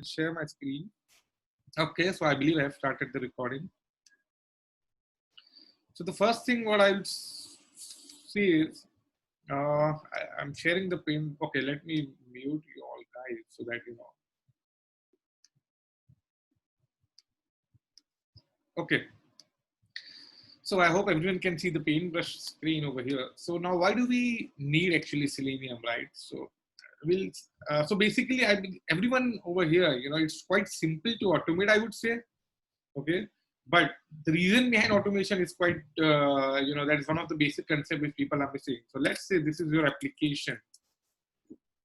share my screen. Okay, so I believe I have started the recording. So the first thing what I will see is I'm sharing the pane. Okay, let me mute you all guys so that you know. Okay. So I hope everyone can see the paintbrush screen over here. So now why do we need actually Selenium, right? So we'll, so basically everyone over here, you know, it's quite simple to automate, I would say. Okay. But the reason behind automation is quite, you know, that is one of the basic concepts which people are missing. So let's say this is your application.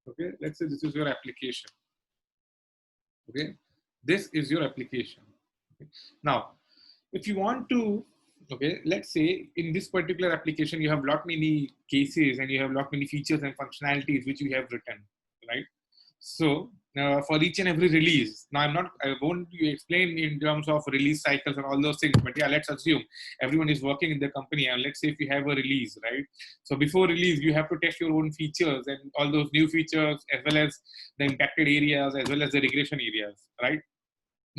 Okay. Let's say this is your application. Okay. This is your application. Okay. Now, if you want to, okay, let's say in this particular application, you have lot many cases and you have lot many features and functionalities which you have written, right? So for each and every release, now I won't explain in terms of release cycles and all those things, but yeah, let's assume everyone is working in the company and let's say if you have a release, right? So before release, you have to test your own features and all those new features as well as the impacted areas as well as the regression areas, right?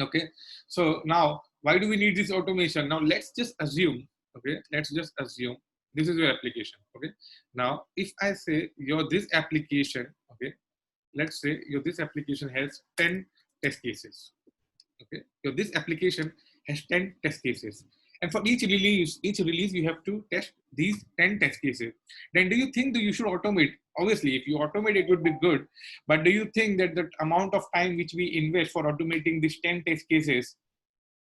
Okay, so now why do we need this automation? Now let's just assume, okay, let's just assume this is your application. Okay, now if I say this application, okay, let's say this application has 10 test cases. Okay, so this application has 10 test cases, and for each release you have to test these 10 test cases. Then do you think that you should automate? Obviously, if you automate, it would be good. But do you think that the amount of time which we invest for automating these 10 test cases,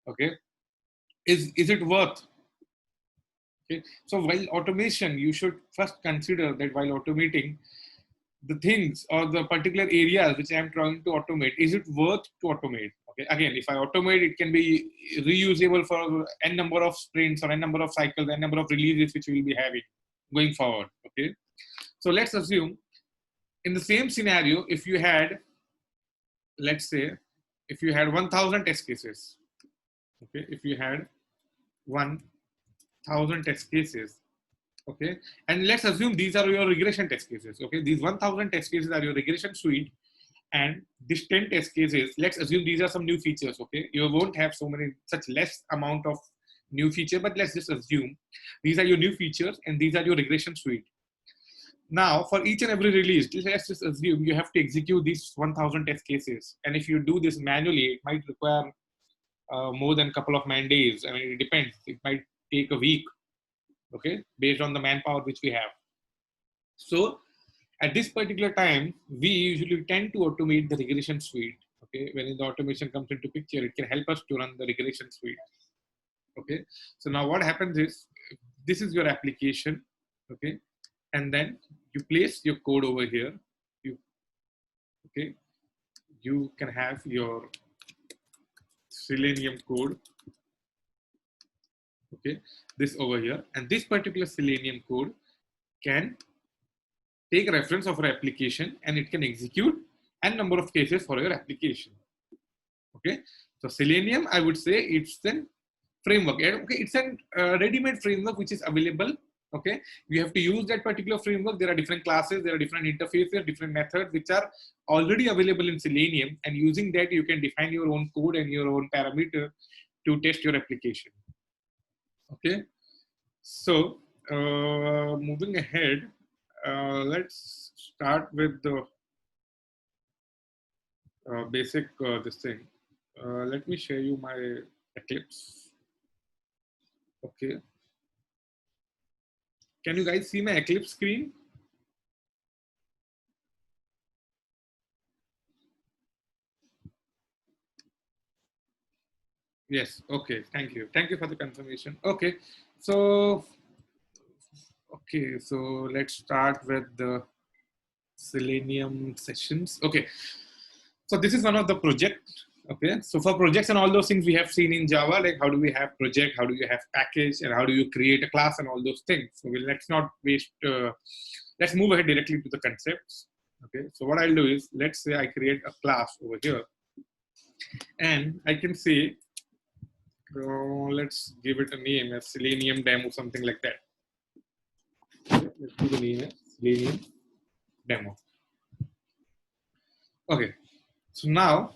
okay, is it worth? Okay, so while automation, you should first consider that while automating the things or the particular areas which I am trying to automate, is it worth to automate? Okay, again, if I automate, it can be reusable for n number of sprints or n number of cycles, n number of releases which we will be having going forward. Okay, so let's assume in the same scenario, if you had, let's say, if you had 1,000 test cases, okay, if you had 1,000 test cases, okay, and let's assume these are your regression test cases. Okay, these 1,000 test cases are your regression suite, and these 10 test cases, let's assume these are some new features. Okay, you won't have so many such less amount of new feature, but let's just assume these are your new features and these are your regression suite. Now for each and every release, let's just assume you have to execute these 1,000 test cases, and if you do this manually, it might require more than a couple of man days. I mean, it depends, it might take a week, okay, based on the manpower which we have. So at this particular time, we usually tend to automate the regression suite. Okay, when the automation comes into picture, it can help us to run the regression suite. Okay, so now what happens is, this is your application, okay, and then you place your code over here. Okay, you can have your Selenium code, okay, this over here, and this particular Selenium code can take a reference of our application and it can execute n number of cases for your application. Okay, so Selenium, I would say it's a framework. Okay, it's a ready-made framework which is available. Okay, you have to use that particular framework. There are different classes, there are different interfaces, different methods which are already available in Selenium, and using that you can define your own code and your own parameter to test your application. Okay, so moving ahead, let's start with the basic this thing. Let me share you my Eclipse. Okay. Can you guys see my Eclipse screen? Yes. Okay. Thank you. Thank you for the confirmation. Okay. So, okay. So let's start with the Selenium sessions. Okay. So this is one of the projects. Okay. So for projects and all those things we have seen in Java, like how do we have project, how do you have package, and how do you create a class and all those things. So let's not waste, let's move ahead directly to the concepts. Okay. So what I'll do is, let's say I create a class over here, and I can say, let's give it a name as Selenium demo, something like that. Okay, let's do the name as Selenium demo. Okay, so now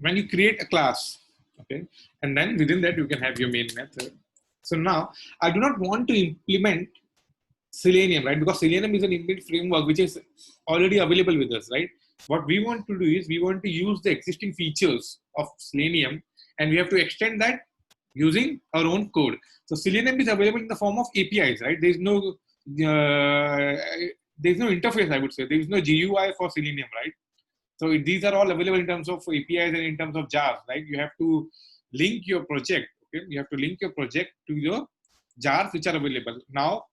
when you create a class, okay, and then within that you can have your main method. So now I do not want to implement Selenium, right? Because Selenium is an inbuilt framework which is already available with us, right? What we want to do is we want to use the existing features of Selenium and we have to extend that using our own code. So Selenium is available in the form of APIs, right? There's no interface, I would say. There is no GUI for Selenium, right? So these are all available in terms of APIs and in terms of jars, right? You have to link your project, okay? You have to link your project to your jars which are available. Now,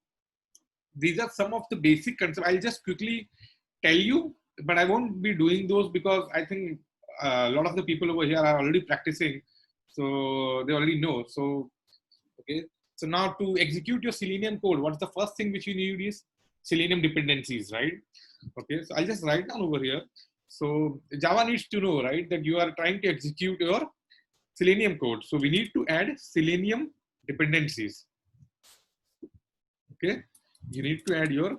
these are some of the basic concepts. I'll just quickly tell you, but I won't be doing those because I think a lot of the people over here are already practicing. So they already know. So, okay. So now to execute your Selenium code, what's the first thing which you need is Selenium dependencies, right? Okay. So I'll just write down over here. So Java needs to know, right, that you are trying to execute your Selenium code. So we need to add Selenium dependencies. Okay. You need to add your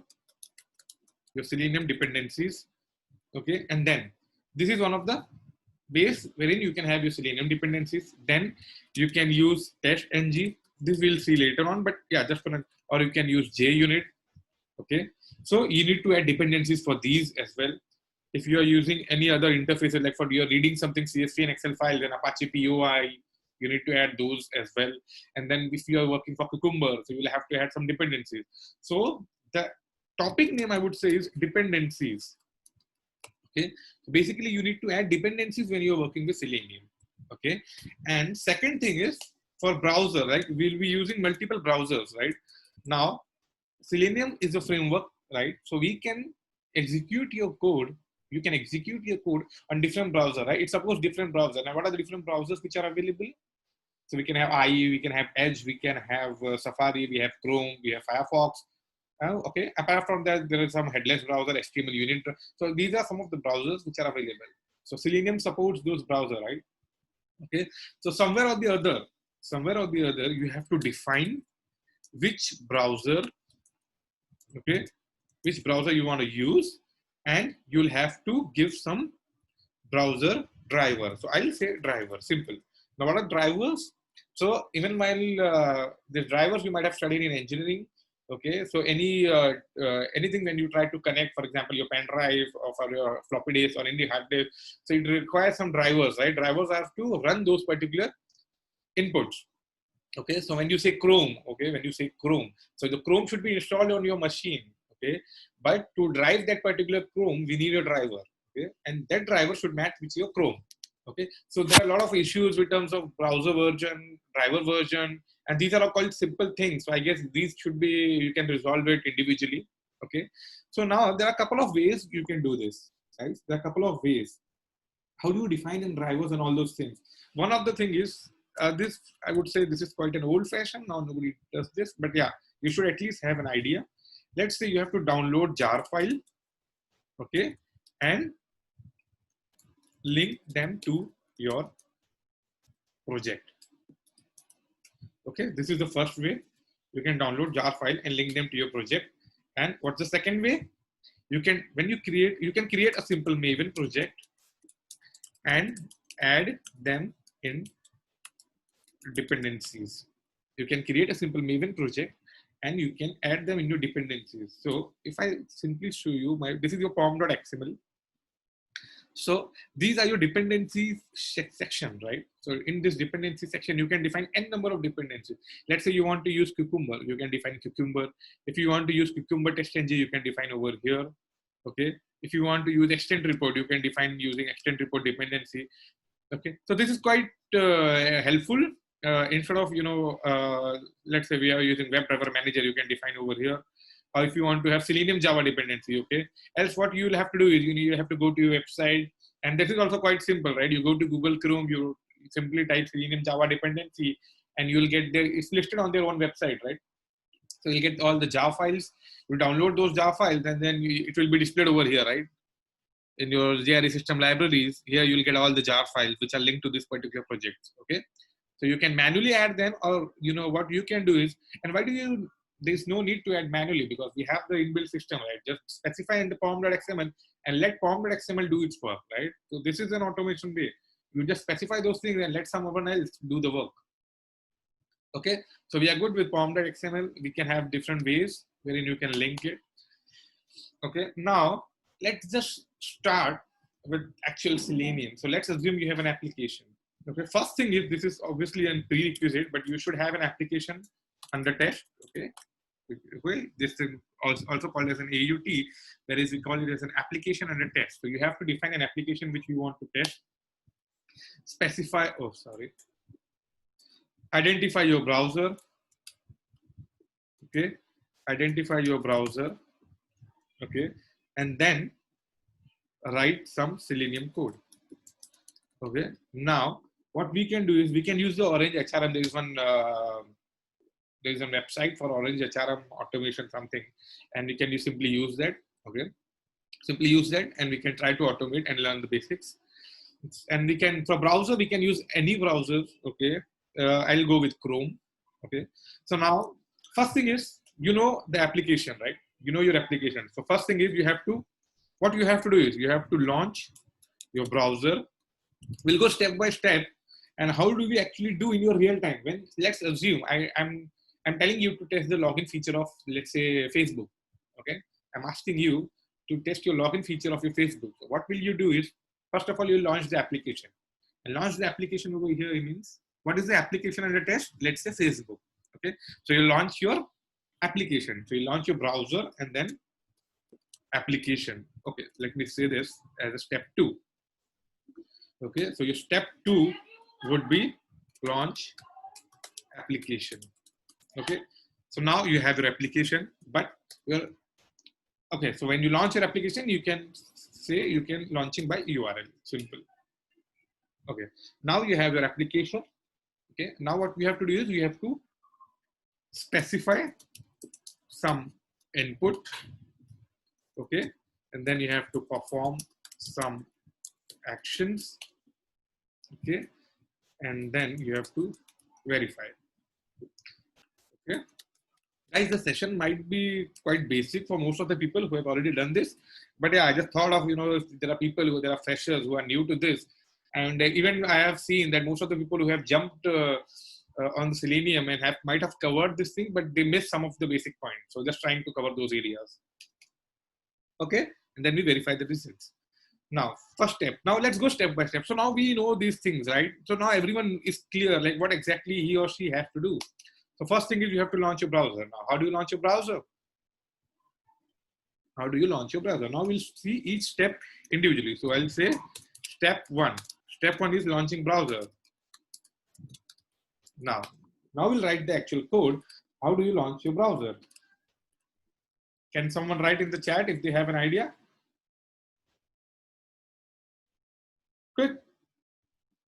Selenium dependencies. Okay. And then this is one of the ways wherein you can have your Selenium dependencies. Then you can use test ng. This we'll see later on, but yeah, just for, or you can use JUnit. Okay. So you need to add dependencies for these as well. If you are using any other interfaces, like for you're reading something CSV and Excel file, then Apache POI, you need to add those as well. And then if you are working for Cucumber, so you'll have to add some dependencies. So the topic name I would say is dependencies. Okay, so basically you need to add dependencies when you're working with Selenium. Okay, and second thing is for browser, right? We'll be using multiple browsers, right? Now, Selenium is a framework, right? So we can execute your code. You can execute your code on different browser, right? It supports different browsers. Now, what are the different browsers which are available? So we can have IE, we can have Edge, we can have Safari, we have Chrome, we have Firefox. Okay. Apart from that, there is some headless browser, HTML unit. So these are some of the browsers which are available. So Selenium supports those browsers, right? Okay. So somewhere or the other, you have to define which browser, okay, which browser you want to use, and you'll have to give some browser driver. So I'll say driver, simple. Now what are drivers? So even while the drivers you might have studied in engineering, okay. So anything when you try to connect, for example, your pen drive or for your floppy disk or any hard disk, so it requires some drivers, right? Drivers have to run those particular inputs. Okay, so when you say Chrome, okay, when you say Chrome, so the Chrome should be installed on your machine, okay, but to drive that particular Chrome, we need a driver, okay, and that driver should match with your Chrome, okay. So there are a lot of issues in terms of browser version, driver version, and these are all called simple things. So I guess these should be, you can resolve it individually, okay. So now there are a couple of ways you can do this, right? There are a couple of ways. How do you define in drivers and all those things? One of the thing is, this, I would say this is quite an old fashioned, now nobody does this, but yeah, you should at least have an idea. Let's say you have to download jar file, okay, and link them to your project. Okay, this is the first way. You can download jar file and link them to your project. And what's the second way? You can, when you can create a simple Maven project and add them in dependencies. You can create a simple Maven project and you can add them into dependencies. So if I simply show you this is your pom.xml. So these are your dependencies section, right? So in this dependency section, you can define n number of dependencies. Let's say you want to use Cucumber, you can define Cucumber. If you want to use Cucumber test ng, you can define over here. Okay. If you want to use extend report, you can define using extend report dependency. Okay. So this is quite helpful. Instead of, let's say we are using Webdriver manager, you can define over here. Or if you want to have Selenium Java dependency, okay. Else what you will have to do is you have to go to your website, and this is also quite simple, right? You go to Google Chrome, you simply type Selenium Java dependency, and you will get there. It's listed on their own website, right? So you get all the Java files. You download those Java files, and then it will be displayed over here, right? In your JRE system libraries, here you will get all the jar files which are linked to this particular project. Okay, so you can manually add them, or what you can do is, and why do you? There's no need to add manually because we have the inbuilt system, right? Just specify in the pom.xml and let pom.xml do its work, right? So this is an automation way. You just specify those things and let someone else do the work. Okay, so we are good with pom.xml. We can have different ways wherein you can link it. Okay, now let's just start with actual Selenium. So let's assume you have an application. Okay, first thing is, this is obviously a prerequisite, but you should have an application under test. Okay, this is also called as an AUT, whereas we call it as an application under test. So you have to define an application which you want to test. Specify, identify your browser. Okay, identify your browser. Okay, and then write some Selenium code. Okay, now what we can do is we can use the Orange HRM. There is a website for Orange HRM automation something, and we can simply use that. Okay, simply use that, and we can try to automate and learn the basics. And we can, for browser, we can use any browser. Okay, I'll go with Chrome. Okay, so now first thing is, you know the application, right? You know your application. So first thing is, what you have to do is you have to launch your browser. We'll go step by step. And how do we actually do in your real time? When, let's assume I'm telling you to test the login feature of, let's say, Facebook. Okay, I'm asking you to test your login feature of your Facebook. So what will you do is, first of all, you launch the application. And launch the application over here, it means, what is the application under test? Let's say Facebook. Okay, so you launch your application. So you launch your browser and then application. Okay, let me say this as a step 2. Okay, so your step 2 would be launch application. Okay, so now you have your application, but okay, so when you launch your application, you can say you can launching by URL, simple. Okay, now you have your application. Okay, now what we have to do is we have to specify some input. Okay, and then you have to perform some actions. Okay, and then you have to verify. Okay, guys, the session might be quite basic for most of the people who have already done this, but yeah, I just thought of, there are people there are freshers who are new to this, and even I have seen that most of the people who have jumped on the Selenium and might have covered this thing, but they missed some of the basic points. So just trying to cover those areas. Okay, and then we verify the results. Now, first step. Now let's go step by step. So now we know these things, right? So now everyone is clear, like what exactly he or she has to do. So first thing is you have to launch your browser. Now, how do you launch your browser? How do you launch your browser? Now we'll see each step individually. So I'll say step 1. Step 1 is launching browser. Now we'll write the actual code. How do you launch your browser? Can someone write in the chat if they have an idea? Quick.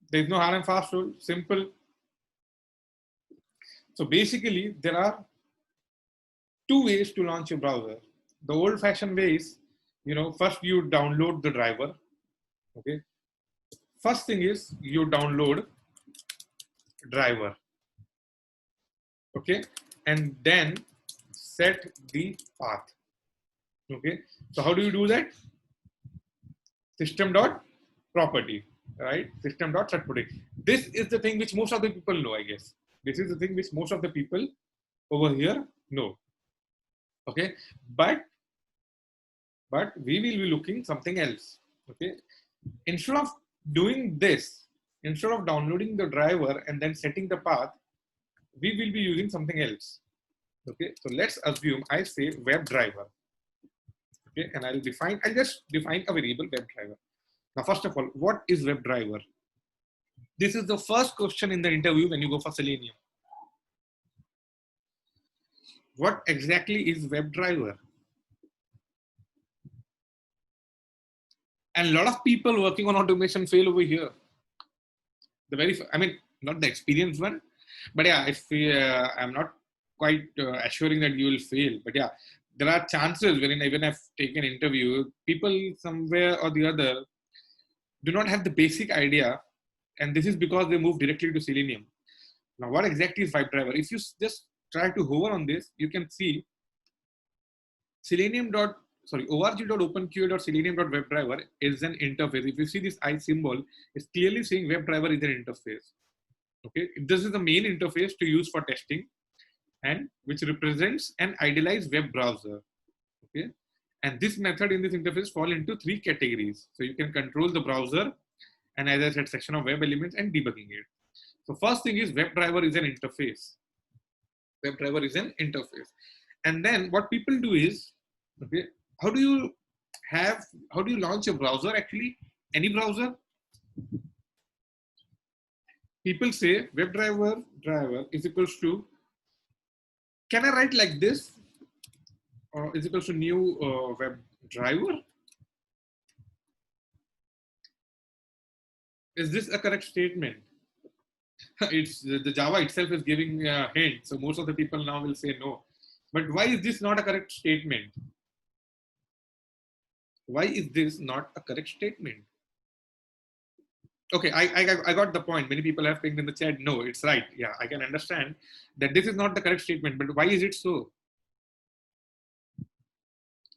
There's no hard and fast rule. Simple. So basically, there are 2 ways to launch your browser. The old-fashioned way is, first you download the driver. Okay. First thing is you download driver. Okay, and then set the path. Okay, so how do you do that? System.property, right? System.setProperty. This is the thing which most of the people know, I guess. This is the thing which most of the people over here know. Okay, but we will be looking something else. Okay, instead of doing this, instead of downloading the driver and then setting the path, we will be using something else. Okay, so let's assume I say Webdriver. Okay, and I'll just define a variable Webdriver. Now, first of all, what is Webdriver? This is the first question in the interview when you go for Selenium. What exactly is Webdriver? And a lot of people working on automation fail over here. Not the experienced one, but yeah, if I'm not quite assuring that you will fail, but yeah, there are chances wherein even I've taken interview, people somewhere or the other do not have the basic idea, and this is because they move directly to Selenium. Now, what exactly is Webdriver? If you just try to hover on this, you can see Selenium sorry, org.openqa.selenium.webdriver is an interface. If you see this I symbol, it's clearly saying WebDriver is an interface. Okay, this is the main interface to use for testing, and which represents an idealized web browser. Okay, and this method in this interface fall into 3 categories. So you can control the browser, and as I said, section of web elements and debugging it. So first thing is WebDriver is an interface. WebDriver is an interface. And then what people do is, okay, how do you launch a browser actually? Any browser? People say WebDriver driver is equals to, can I write like this? Or is equals to new WebDriver? Is this a correct statement? It's the Java itself is giving a hint. So most of the people now will say no. But why is this not a correct statement? Why is this not a correct statement? Okay, I got the point. Many people have pinged in the chat. No, it's right. Yeah, I can understand that this is not the correct statement. But why is it so?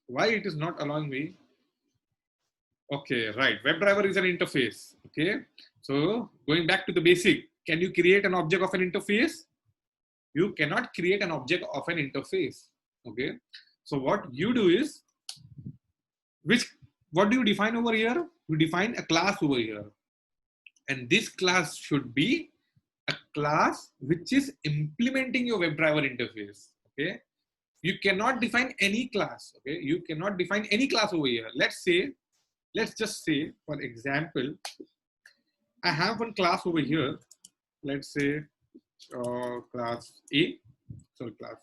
Why it is not allowing me? Okay, right. WebDriver is an interface. Okay, so going back to the basic, can you create an object of an interface? You cannot create an object of an interface. Okay, so what you do is, what do you define over here? You define a class over here, and this class should be a class which is implementing your WebDriver interface. Okay, you cannot define any class. Okay, you cannot define any class over here. Let's just say, for example, I have one class over here. Let's say class A. Sorry, class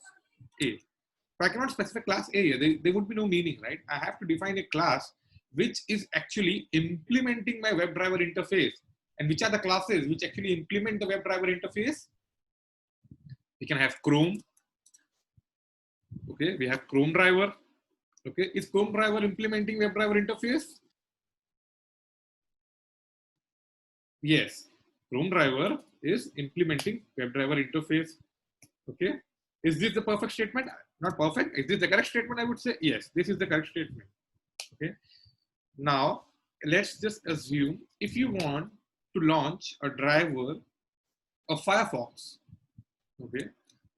A. So I cannot specify class A here. There would be no meaning, right? I have to define a class which is actually implementing my WebDriver interface. And which are the classes which actually implement the WebDriver interface? We can have Chrome. Okay, we have Chrome driver. Okay, is Chrome driver implementing WebDriver interface? Yes, Chrome driver is implementing WebDriver interface. Okay, is this the perfect statement? Not perfect. Is this the correct statement? I would say yes, this is the correct statement. Okay, now let's just assume if you want to launch a driver of Firefox. Okay,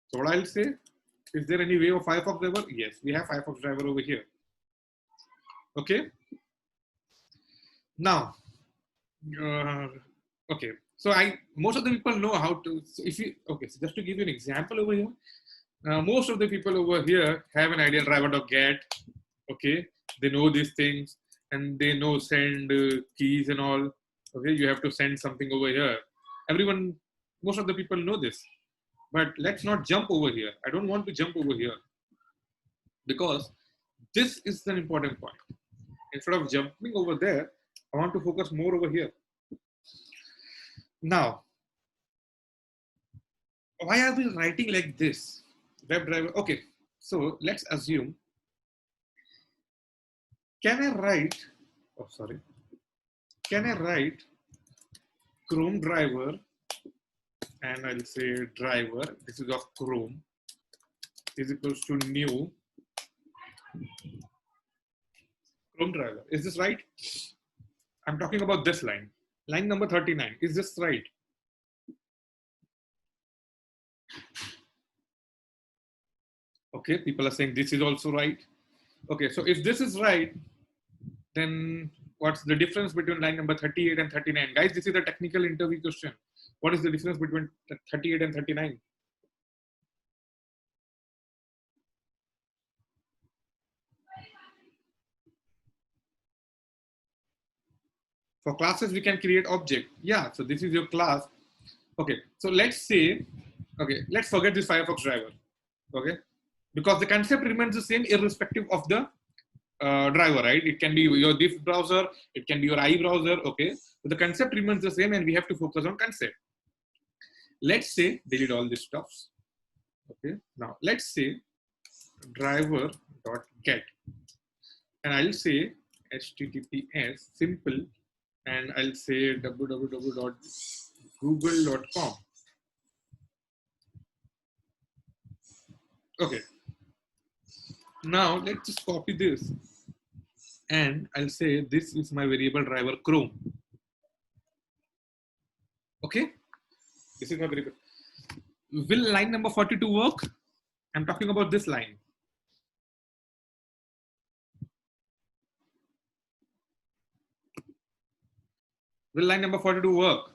so what I'll say, is there any way of Firefox driver? Yes, we have Firefox driver over here. Okay, now okay, so most of the people know how to, so if you, okay, so just to give you an example over here, most of the people over here have an ideal driver.get. Okay, they know these things, and they know send keys and all. Okay, you have to send something over here. Everyone, most of the people know this, but let's not jump over here. I don't want to jump over here, because this is an important point. Instead of jumping over there, I want to focus more over here. Now, why are we writing like this? WebDriver. Okay, so let's assume, can I write Chrome driver, and I'll say driver, this is of Chrome, is equals to new Chrome driver. Is this right? I'm talking about this line. Line number 39. Is this right? Okay, people are saying this is also right. Okay, so if this is right, then what's the difference between line number 38 and 39? Guys, this is a technical interview question. What is the difference between 38 and 39? For classes, we can create object. Yeah, so this is your class. Okay, so let's say, okay, let's forget this Firefox driver. Okay, because the concept remains the same irrespective of the driver, right? It can be your diff browser, it can be your IE browser. Okay, but the concept remains the same, and we have to focus on concept. Let's say delete all this stuff. Okay, now let's say driver.get, and I'll say HTTPS simple, and I'll say www.google.com. Okay, now let's just copy this and I'll say this is my variable driver Chrome. Okay, this is my variable. Will line number 42 work? I'm talking about this line. Will line number 42 work?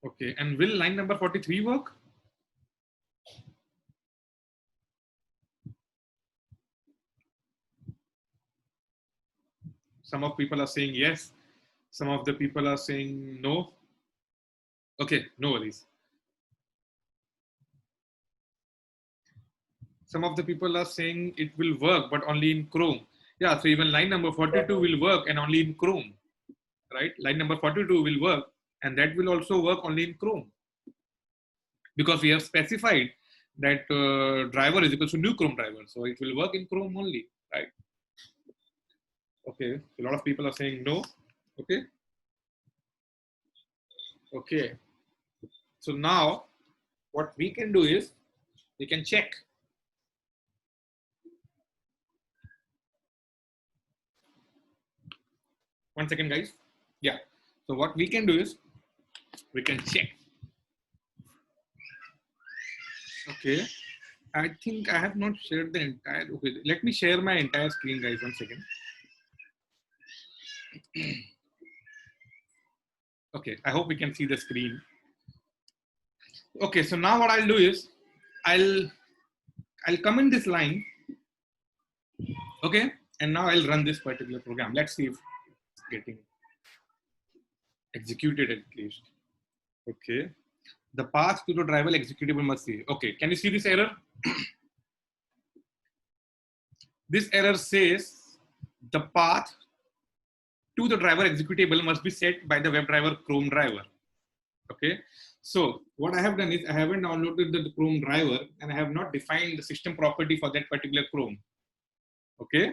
Okay, and will line number 43 work? Some of people are saying yes. Some of the people are saying no. Okay, no worries. Some of the people are saying it will work, but only in Chrome. Yeah, so even line number 42 will work and only in Chrome, right? Line number 42 will work and that will also work only in Chrome because we have specified that driver is equal to new Chrome driver. So it will work in Chrome only, right? Okay, so a lot of people are saying no. Okay. Okay. So now what we can do is we can check. One second, guys. Yeah. So what we can do is we can check. Okay. I think I have not shared the entire. Okay. Let me share my entire screen, guys. 1 second. Okay. I hope we can see the screen. Okay. So now what I'll do is I'll come in this line. Okay. And now I'll run this particular program. Let's see if it's getting executed at least. Okay. The path to the driver executable must see. Okay. Can you see this error? This error says the path to the driver executable must be set by the Webdriver Chrome driver. Okay. So what I have done is I haven't downloaded the Chrome driver and I have not defined the system property for that particular Chrome. Okay.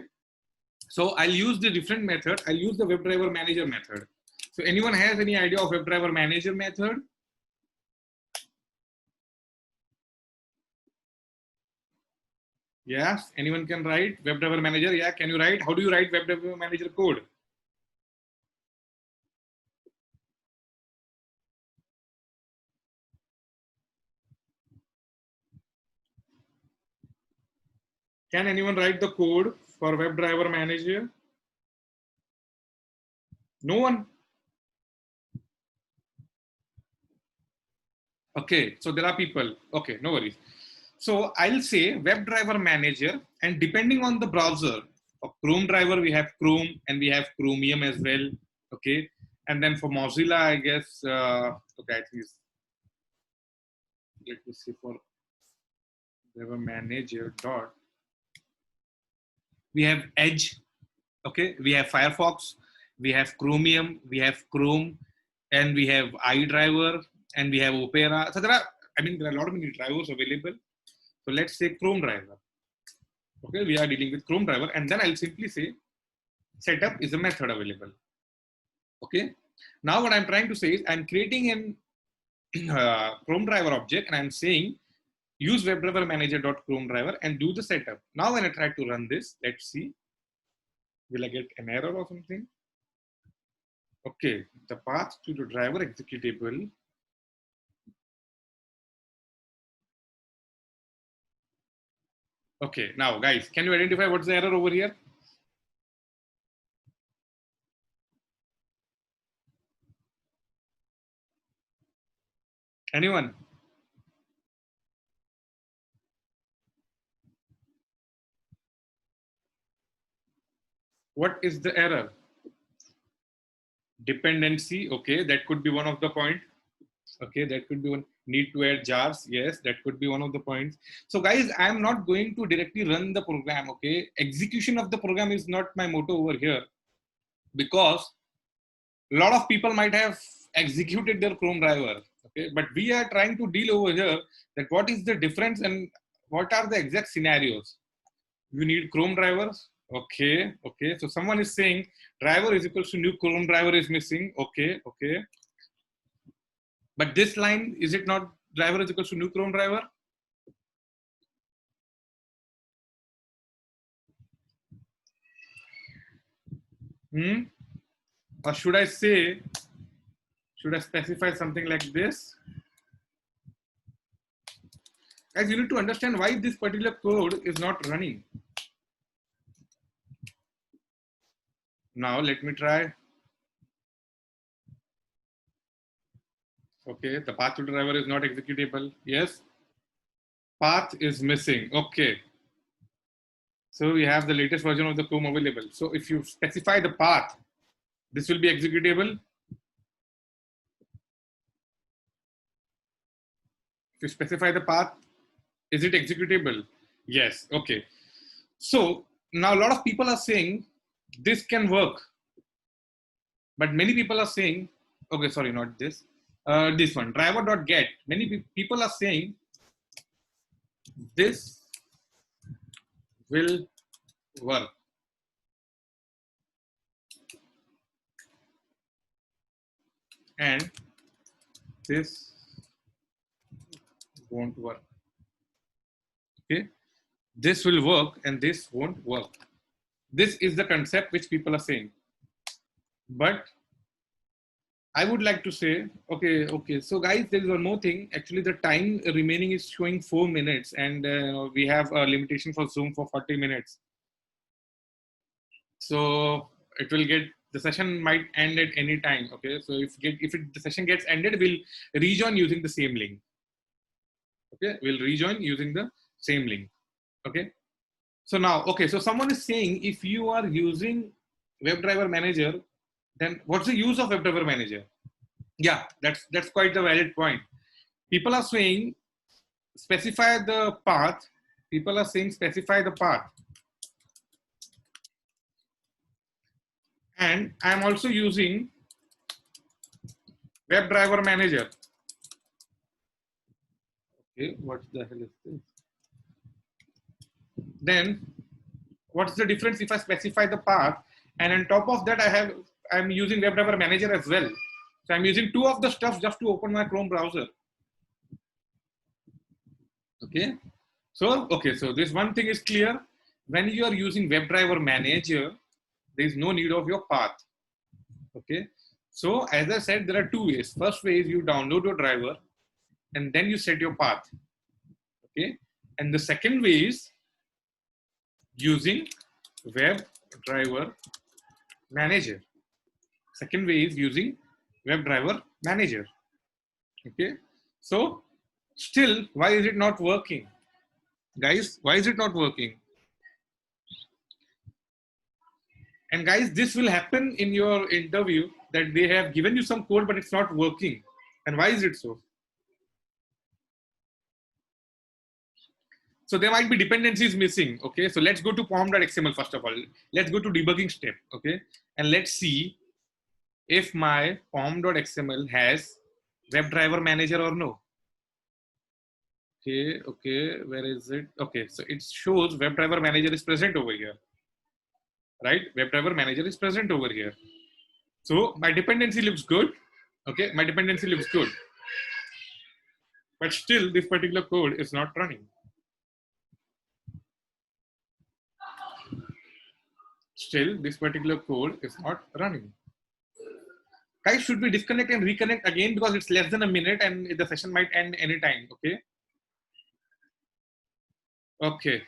So I'll use the different method. I'll use the Webdriver manager method. So anyone has any idea of Webdriver manager method? Yes. Anyone can write Webdriver manager? Yeah. Can you write? How do you write Webdriver manager code? Can anyone write the code for Webdriver manager? No one. Okay, so there are people. Okay, no worries. So I'll say WebDriver manager, and depending on the browser, for Chrome driver we have Chrome and we have Chromium as well. Okay, and then for Mozilla, I guess. Okay, I think it's, let me see for WebDriver manager dot. We have Edge. Okay, we have Firefox, we have Chromium, we have Chrome, and we have iDriver, and we have Opera. So there are, I mean, there are a lot of many drivers available. So let's say Chrome driver. Okay, we are dealing with Chrome driver, and then I'll simply say setup is a method available. Okay. Now what I'm trying to say is I'm creating an Chrome driver object, and I'm saying use WebDriver manager.chrome driver and do the setup. Now when I try to run this, let's see. Will I get an error or something? Okay, the path to the driver executable. Okay, now guys, can you identify what's the error over here? Anyone? What is the error? Dependency. Okay, that could be one of the point. Okay, that could be one. Need to add jars. Yes, that could be one of the points. So guys, I'm not going to directly run the program. Okay, execution of the program is not my motto over here, because a lot of people might have executed their Chrome driver. Okay, but we are trying to deal over here that what is the difference and what are the exact scenarios. You need Chrome drivers. Okay, okay. So someone is saying driver is equals to new Chrome driver is missing. Okay, okay. But this line, is it not driver is equals to new Chrome driver? Or should I say, should I specify something like this? Guys, you need to understand why this particular code is not running. Now let me try. Okay, the path to driver is not executable. Yes. Path is missing. Okay. So we have the latest version of the Chrome available. So if you specify the path, this will be executable. If you specify the path, is it executable? Yes. Okay. So now a lot of people are saying this can work, but many people are saying, okay, sorry, not this. This one, driver.get. Many people are saying this will work. And this won't work. Okay. This will work and this won't work. This is the concept which people are saying. But I would like to say, okay. So guys, there is one more thing. Actually, the time remaining is showing 4 minutes and we have a limitation for Zoom for 40 minutes. So it will get, the session might end at any time. Okay. So the session gets ended, we'll rejoin using the same link. Okay. We'll rejoin using the same link. Okay. So now, okay. So someone is saying if you are using WebDriver Manager, then what's the use of WebDriver Manager? Yeah, that's quite a valid point. People are saying specify the path. People are saying specify the path. And I'm also using WebDriver Manager. Okay, what the hell is this? Then what's the difference if I specify the path and on top of that I'm using WebDriver Manager as well. So I'm using two of the stuff just to open my Chrome browser. Okay. So this one thing is clear. When you are using WebDriver Manager, there is no need of your path. Okay. So as I said, there are two ways. First way is you download your driver and then you set your path. Okay. And the second way is using WebDriver Manager. Second way is using WebDriver Manager. Okay. So still, why is it not working? Guys, why is it not working? And guys, this will happen in your interview that they have given you some code, but it's not working. And why is it so? So there might be dependencies missing. Okay, so let's go to pom.xml first of all. Let's go to debugging step. Okay, and let's see if my pom.xml has WebDriver Manager or no. Okay, where is it? Okay, so it shows WebDriver Manager is present over here. Right, WebDriver Manager is present over here. So my dependency looks good. Okay, my dependency looks good. But still, this particular code is not running. Still, this particular code is not running. Guys, should we disconnect and reconnect again because it's less than a minute and the session might end anytime. Okay. Okay.